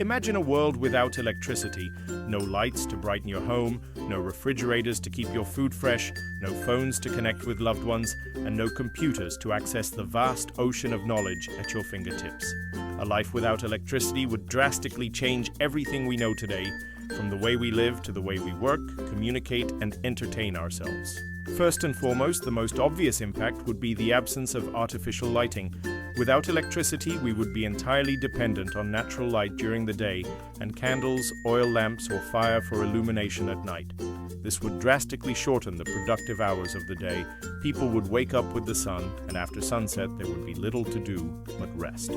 Imagine a world without electricity. No lights to brighten your home, no refrigerators to keep your food fresh, no phones to connect with loved ones, and no computers to access the vast ocean of knowledge at your fingertips. A life without electricity would drastically change everything we know today, from the way we live to the way we work, communicate, and entertain ourselves. First and foremost, the most obvious impact would be the absence of artificial lighting. Without electricity, we would be entirely dependent on natural light during the day and candles, oil lamps, or fire for illumination at night. This would drastically shorten the productive hours of the day. People would wake up with the sun, and after sunset, there would be little to do but rest.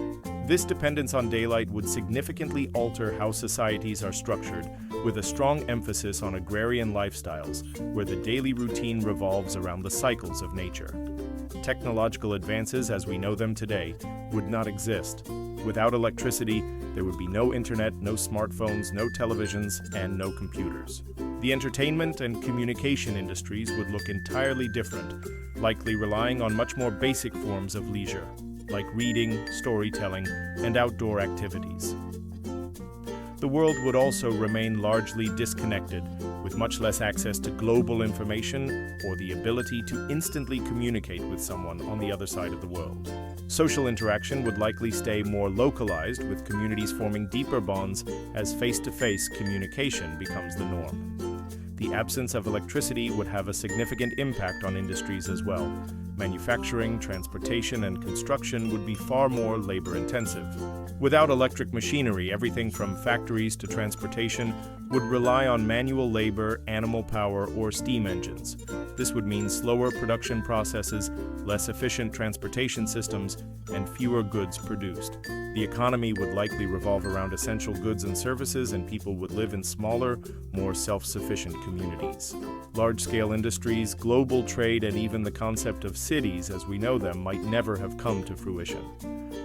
This dependence on daylight would significantly alter how societies are structured, with a strong emphasis on agrarian lifestyles, where the daily routine revolves around the cycles of nature. Technological advances as we know them today would not exist. Without electricity, there would be no internet, no smartphones, no televisions, and no computers. The entertainment and communication industries would look entirely different, likely relying on much more basic forms of leisure, like reading, storytelling, and outdoor activities. The world would also remain largely disconnected, with much less access to global information or the ability to instantly communicate with someone on the other side of the world. Social interaction would likely stay more localized, with communities forming deeper bonds as face-to-face communication becomes the norm. The absence of electricity would have a significant impact on industries as well. Manufacturing, transportation, and construction would be far more labor-intensive. Without electric machinery, everything from factories to transportation would rely on manual labor, animal power, or steam engines. This would mean slower production processes, less efficient transportation systems, and fewer goods produced. The economy would likely revolve around essential goods and services, and people would live in smaller, more self-sufficient communities. Large-scale industries, global trade, and even the concept of cities as we know them might never have come to fruition.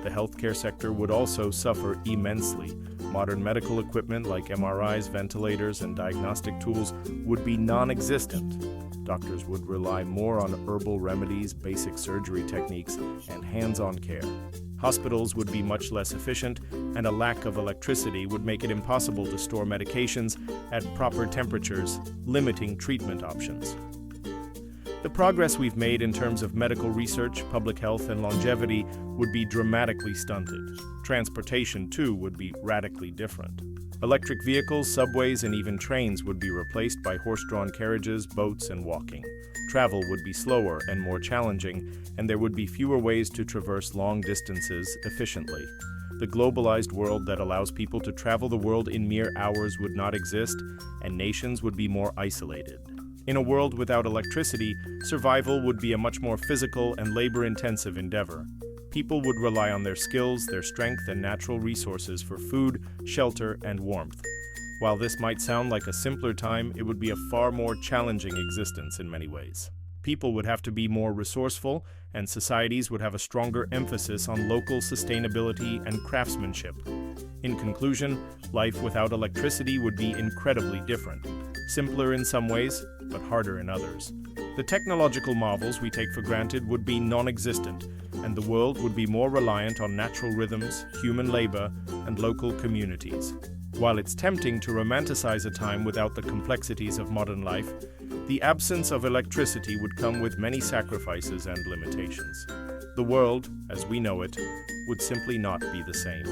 The healthcare sector would also suffer immensely. Modern medical equipment like MRIs, ventilators, and diagnostic tools would be non-existent. Doctors would rely more on herbal remedies, basic surgery techniques, and hands-on care. Hospitals would be much less efficient, and a lack of electricity would make it impossible to store medications at proper temperatures, limiting treatment options. The progress we've made in terms of medical research, public health, and longevity would be dramatically stunted. Transportation, too, would be radically different. Electric vehicles, subways, and even trains would be replaced by horse-drawn carriages, boats, and walking. Travel would be slower and more challenging, and there would be fewer ways to traverse long distances efficiently. The globalized world that allows people to travel the world in mere hours would not exist, and nations would be more isolated. In a world without electricity, survival would be a much more physical and labor-intensive endeavor. People would rely on their skills, their strength, and natural resources for food, shelter, and warmth. While this might sound like a simpler time, it would be a far more challenging existence in many ways. People would have to be more resourceful, and societies would have a stronger emphasis on local sustainability and craftsmanship. In conclusion, life without electricity would be incredibly different. Simpler in some ways, but harder in others. The technological marvels we take for granted would be non-existent, and the world would be more reliant on natural rhythms, human labor, and local communities. While it's tempting to romanticize a time without the complexities of modern life, the absence of electricity would come with many sacrifices and limitations. The world, as we know it, would simply not be the same.